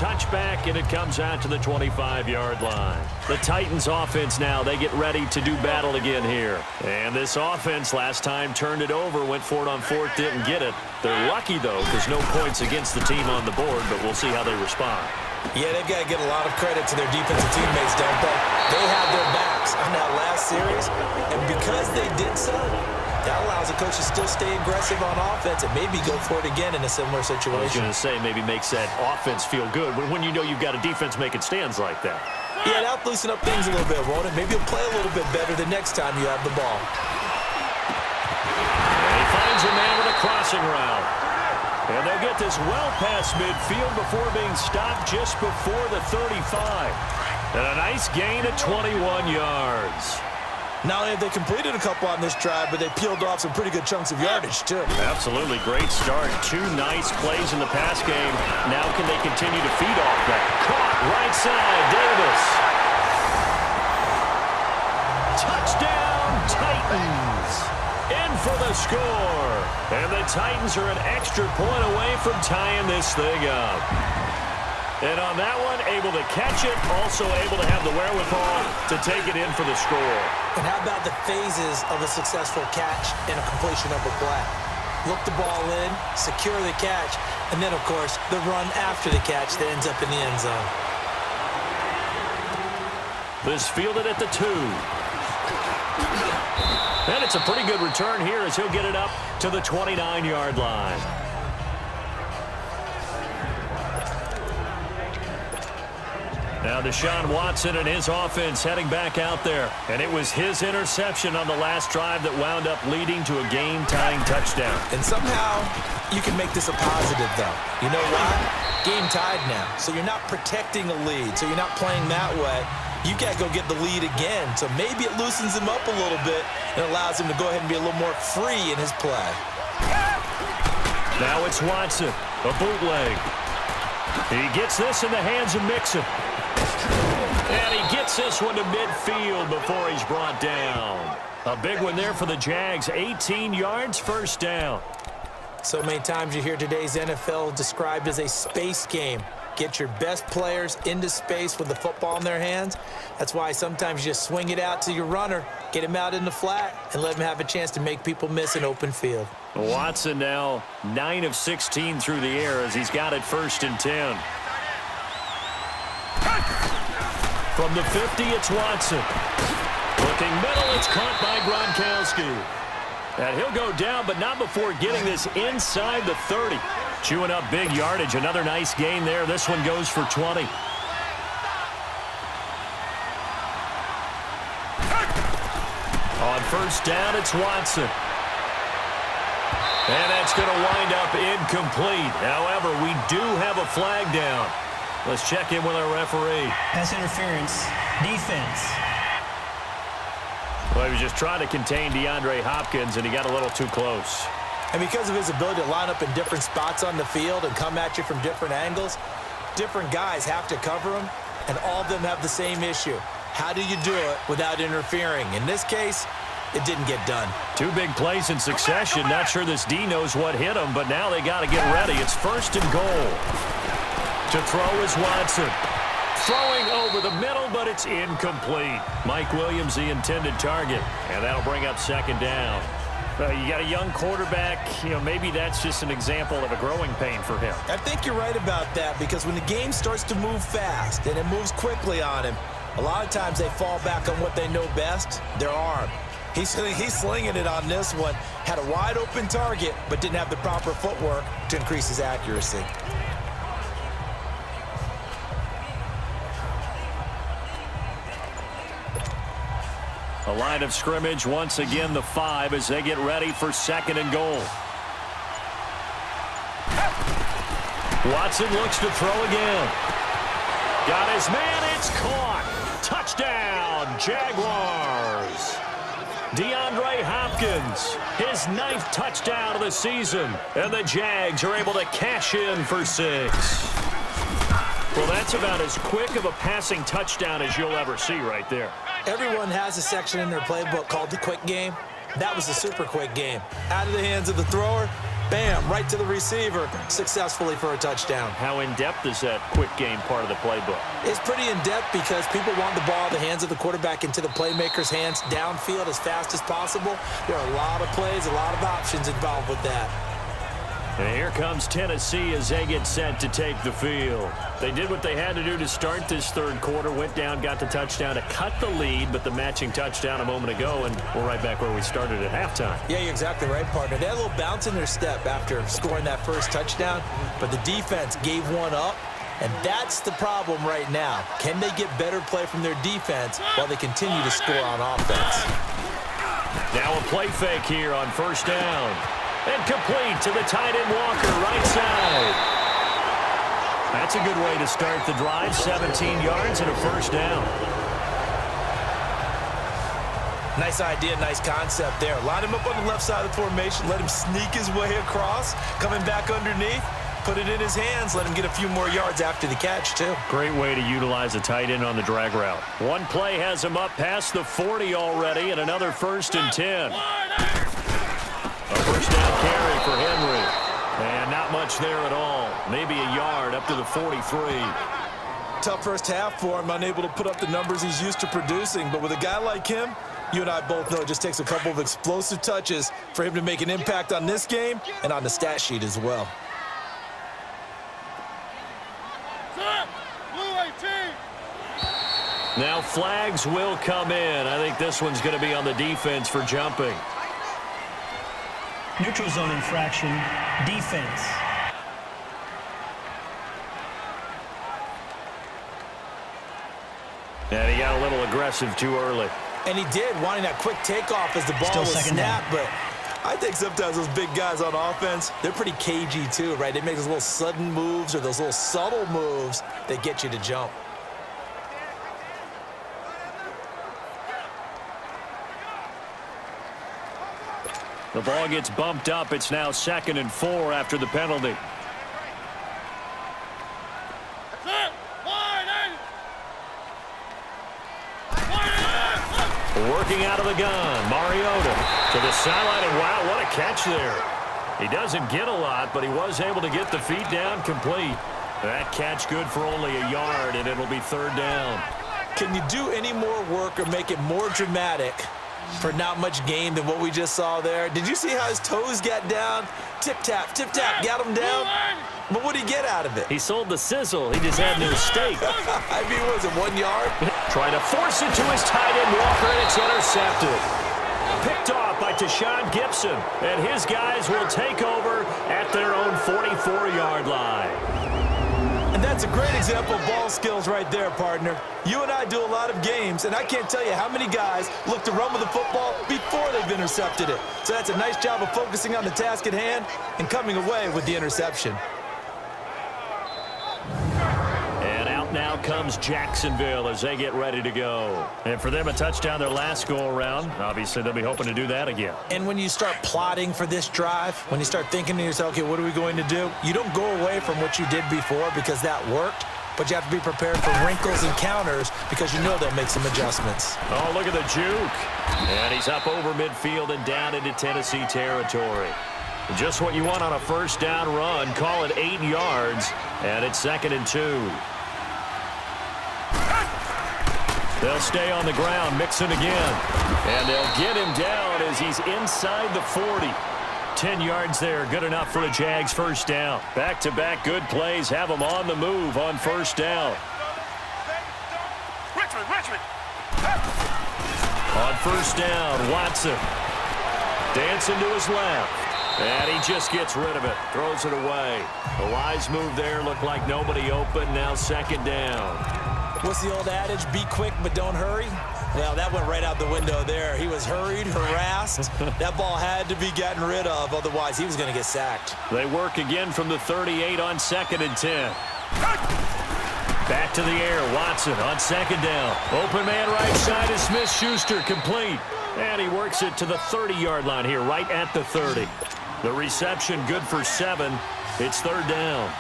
touchback, and it comes out to the 25-yard line. The Titans offense now, they get ready to do battle again here. And this offense last time turned it over, went for it on fourth, didn't get it. They're lucky, though, because no points against the team on the board, but we'll see how they respond. Yeah, they've got to give a lot of credit to their defensive teammates, don't they? They had their backs on that last series, and because they did so, that allows the coach to still stay aggressive on offense and maybe go for it again in a similar situation. I was going to say, maybe makes that offense feel good when you know you've got a defense making stands like that. Yeah, that'll loosen up things a little bit, won't it? Maybe you'll play a little bit better the next time you have the ball. And he finds a man with a crossing route. And they'll get this well past midfield before being stopped just before the 35. And a nice gain of 21 yards. Not only have they completed a couple on this drive, but they peeled off some pretty good chunks of yardage, too. Absolutely. Great start. Two nice plays in the pass game. Now can they continue to feed off that? Caught right side. Davis. Touchdown, Titans. In for the score. And the Titans are an extra point away from tying this thing up. And on that one, able to catch it, also able to have the wherewithal to take it in for the score. And how about the phases of a successful catch and a completion of a play? Look the ball in, secure the catch, and then, of course, the run after the catch that ends up in the end zone. This fielded at the 2. And it's a pretty good return here as he'll get it up to the 29-yard line. Now Deshaun Watson and his offense heading back out there. And it was his interception on the last drive that wound up leading to a game-tying touchdown. And somehow you can make this a positive, though. You know why? Game tied now. So you're not protecting a lead. So you're not playing that way. You got to go get the lead again. So maybe it loosens him up a little bit and allows him to go ahead and be a little more free in his play. Now it's Watson, a bootleg. He gets this in the hands of Mixon. And he gets this one to midfield before he's brought down. A big one there for the Jags. 18 yards, first down. So many times you hear today's NFL described as a space game. Get your best players into space with the football in their hands. That's why sometimes you just swing it out to your runner, get him out in the flat, and let him have a chance to make people miss an open field. Watson now 9 of 16 through the air as he's got it 1st and 10. From the 50, it's Watson. Looking middle, it's caught by Gronkowski. And he'll go down, but not before getting this inside the 30. Chewing up big yardage. Another nice gain there. This one goes for 20. On 1st down, it's Watson. And that's going to wind up incomplete. However, we do have a flag down. Let's check in with our referee. Pass interference. Defense. Well, he was just trying to contain DeAndre Hopkins, and he got a little too close. And because of his ability to line up in different spots on the field and come at you from different angles, different guys have to cover him, and all of them have the same issue. How do you do it without interfering? In this case, it didn't get done. 2 big plays in succession. Not sure this D knows what hit him, but now they got to get ready. It's 1st and goal. To throw is Watson. Throwing over the middle, but it's incomplete. Mike Williams, the intended target, and that'll bring up 2nd down. You got a young quarterback. Maybe that's just an example of a growing pain for him. I think you're right about that because when the game starts to move fast and it moves quickly on him, a lot of times they fall back on what they know best, their arm. He's slinging it on this one. Had a wide open target, but didn't have the proper footwork to increase his accuracy. A line of scrimmage, once again the 5 as they get ready for 2nd and goal. Watson looks to throw again. Got his man, it's caught. Touchdown, Jaguars. DeAndre Hopkins, his 9th touchdown of the season, and the Jags are able to cash in for 6. Well, that's about as quick of a passing touchdown as you'll ever see right there. Everyone has a section in their playbook called the quick game. That was a super quick game. Out of the hands of the thrower, bam, right to the receiver, successfully for a touchdown. How in-depth is that quick game part of the playbook? It's pretty in-depth because people want the ball in the hands of the quarterback into the playmaker's hands downfield as fast as possible. There are a lot of plays, a lot of options involved with that. And here comes Tennessee as they get set to take the field. They did what they had to do to start this third quarter, went down, got the touchdown to cut the lead, but the matching touchdown a moment ago, and we're right back where we started at halftime. Yeah, you're exactly right, partner. They had a little bounce in their step after scoring that first touchdown, but the defense gave one up, and that's the problem right now. Can they get better play from their defense while they continue to score on offense? Now a play fake here on first down. And complete to the tight end Walker, right side. That's a good way to start the drive. 17 yards and a first down. Nice idea, nice concept there. Line him up on the left side of the formation. Let him sneak his way across. Coming back underneath. Put it in his hands. Let him get a few more yards after the catch, too. Great way to utilize a tight end on the drag route. One play has him up past the 40 already, and another 1st and 10. A first down carry for Henry. And not much there at all. Maybe a yard up to the 43. Tough first half for him, unable to put up the numbers he's used to producing. But with a guy like him, you and I both know it just takes a couple of explosive touches for him to make an impact on this game and on the stat sheet as well. Now flags will come in. I think this one's going to be on the defense for jumping. Neutral zone infraction, defense. And he got a little aggressive too early. And he did, wanting that quick takeoff as the ball was snapped. But I think sometimes those big guys on offense, they're pretty cagey too, right? They make those little sudden moves or those little subtle moves that get you to jump. The ball gets bumped up. It's now 2nd and 4 after the penalty. Working out of the gun, Mariota to the sideline, and wow, what a catch there. He doesn't get a lot, but he was able to get the feet down complete. That catch good for only a yard, and it'll be 3rd down. Can you do any more work or make it more dramatic for not much gain than what we just saw there? Did you see how his toes got down? Tip-tap, got him down. But what did he get out of it? He sold the sizzle. He just had no steak. I mean, was it 1 yard? Trying to force it to his tight end, Walker, and it's intercepted. Picked off by Tashawn Gibson, and his guys will take over at their own 44-yard line. And that's a great example of ball skills right there, partner. You and I do a lot of games, and I can't tell you how many guys look to run with the football before they've intercepted it. So that's a nice job of focusing on the task at hand and coming away with the interception. And out now comes Jacksonville as they get ready to go. And for them, a touchdown their last go-around. Obviously, they'll be hoping to do that again. And when you start plotting for this drive, when you start thinking to yourself, okay, what are we going to do? You don't go away from what you did before because that worked, but you have to be prepared for wrinkles and counters because you know they'll make some adjustments. Oh, look at the juke. And he's up over midfield and down into Tennessee territory. Just what you want on a first down run. Call it 8 yards, and it's 2nd and 2. They'll stay on the ground, Mixon again. And they'll get him down as he's inside the 40. 10 yards there, good enough for a Jags first down. Back-to-back good plays have them on the move on first down. On first down, Watson. Dancing to his left. And he just gets rid of it, throws it away. The wise move there, looked like nobody open, now 2nd down. What's the old adage, be quick but don't hurry? Well, that went right out the window there. He was hurried, harassed. That ball had to be gotten rid of, otherwise he was going to get sacked. They work again from the 38 on 2nd and 10. Back to the air, Watson on 2nd down. Open man right side is Smith-Schuster, complete. And he works it to the 30-yard line here, right at the 30. The reception good for 7. It's 3rd down.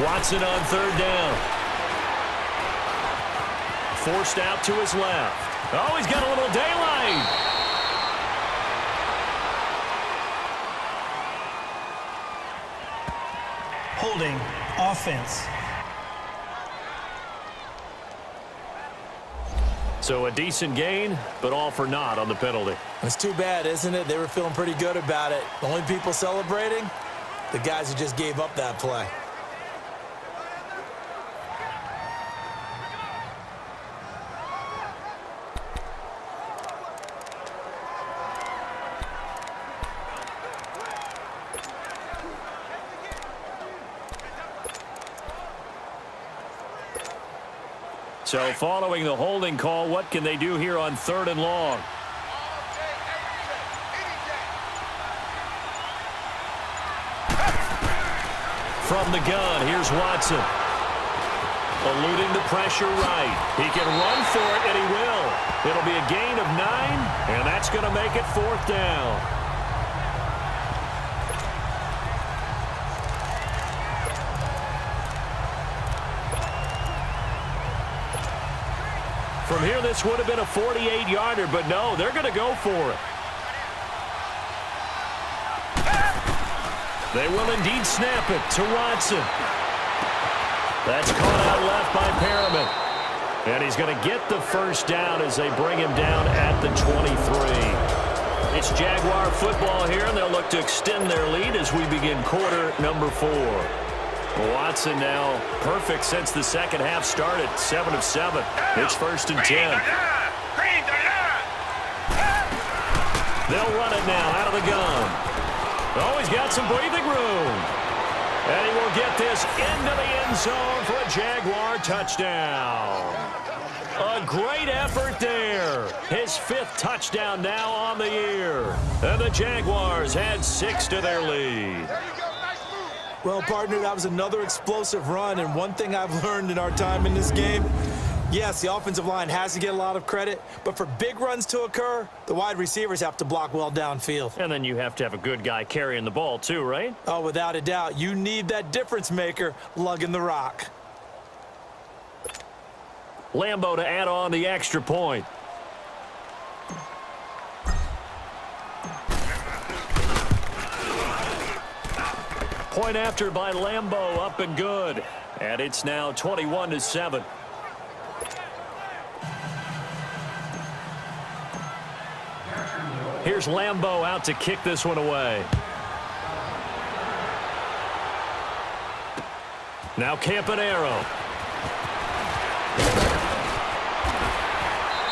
Watson on 3rd down. Forced out to his left. Oh, he's got a little daylight. Holding. Offense. So a decent gain, but all for naught on the penalty. It's too bad, isn't it? They were feeling pretty good about it. The only people celebrating, the guys who just gave up that play. So following the holding call, what can they do here on 3rd and long? From the gun, here's Watson. Eluding the pressure right. He can run for it, and he will. It'll be a gain of 9, and that's going to make it 4th down. From here, this would have been a 48-yarder, but no, they're going to go for it. They will indeed snap it to Watson. That's caught out left by Perriman. And he's going to get the first down as they bring him down at the 23. It's Jaguar football here, and they'll look to extend their lead as we begin quarter number 4. Watson now perfect since the second half started. 7 of 7. It's 1st and 10. They'll run it now out of the gun. Oh, he's got some breathing room. And he will get this into the end zone for a Jaguar touchdown. A great effort there. His 5th touchdown now on the year. And the Jaguars had 6 to their lead. Well, partner, that was another explosive run, and one thing I've learned in our time in this game, yes, the offensive line has to get a lot of credit, but for big runs to occur, the wide receivers have to block well downfield. And then you have to have a good guy carrying the ball too, right? Oh, without a doubt. You need that difference maker lugging the rock. Lambo to add on the extra point. Point after by Lambo, up and good. And it's now 21-7. Here's Lambo out to kick this one away. Now Campanaro.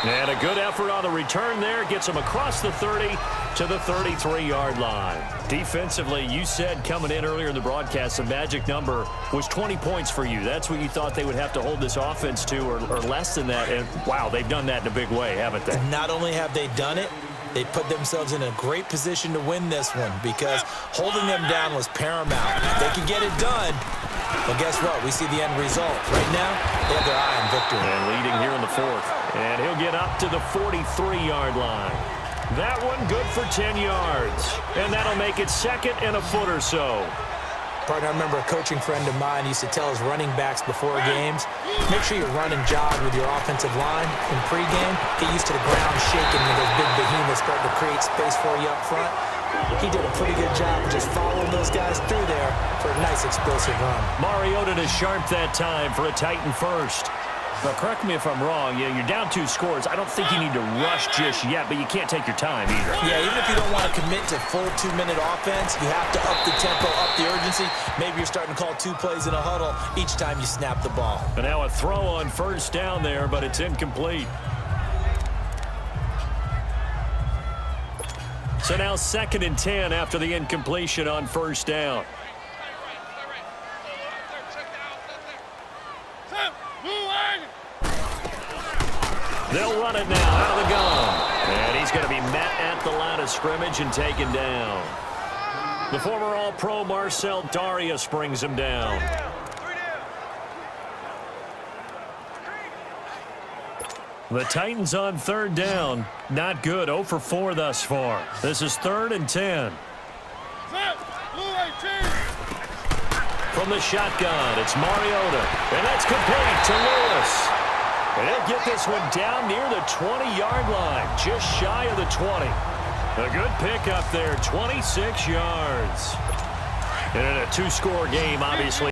And a good effort on the return there. Gets him across the 30 to the 33-yard line. Defensively, you said coming in earlier in the broadcast, the magic number was 20 points for you. That's what you thought they would have to hold this offense to, or less than that. And, wow, they've done that in a big way, haven't they? Not only have they done it, they put themselves in a great position to win this one because holding them down was paramount. If they could get it done, well, guess what? We see the end result. Right now, they have their eye on victory. And leading here in the 4th. And he'll get up to the 43-yard line. That one good for 10 yards. And that'll make it 2nd and a foot or so. Partner, I remember a coaching friend of mine used to tell his running backs before games, make sure you run and jog with your offensive line in pregame. Get used to the ground shaking when those big behemoths start to create space for you up front. He did a pretty good job of just following those guys through there for a nice explosive run. Mariota to sharp that time for a Titan first. Now, correct me if I'm wrong. Yeah, you're down 2 scores. I don't think you need to rush just yet, but you can't take your time either. Yeah, even if you don't want to commit to full 2-minute offense, you have to up the tempo, up the urgency. Maybe you're starting to call 2 plays in a huddle each time you snap the ball. And now a throw on first down there, but it's incomplete. So now 2nd and 10 after the incompletion on first down. They'll run it now out of the gun. And he's going to be met at the line of scrimmage and taken down. The former All-Pro Marcel Darius brings him down. The Titans on 3rd down. Not good. 0 for 4 thus far. This is 3rd and 10. From the shotgun, it's Mariota. And that's complete to Lewis. And he'll get this one down near the 20-yard line, just shy of the 20. A good pickup there, 26 yards. And in a two-score game, obviously.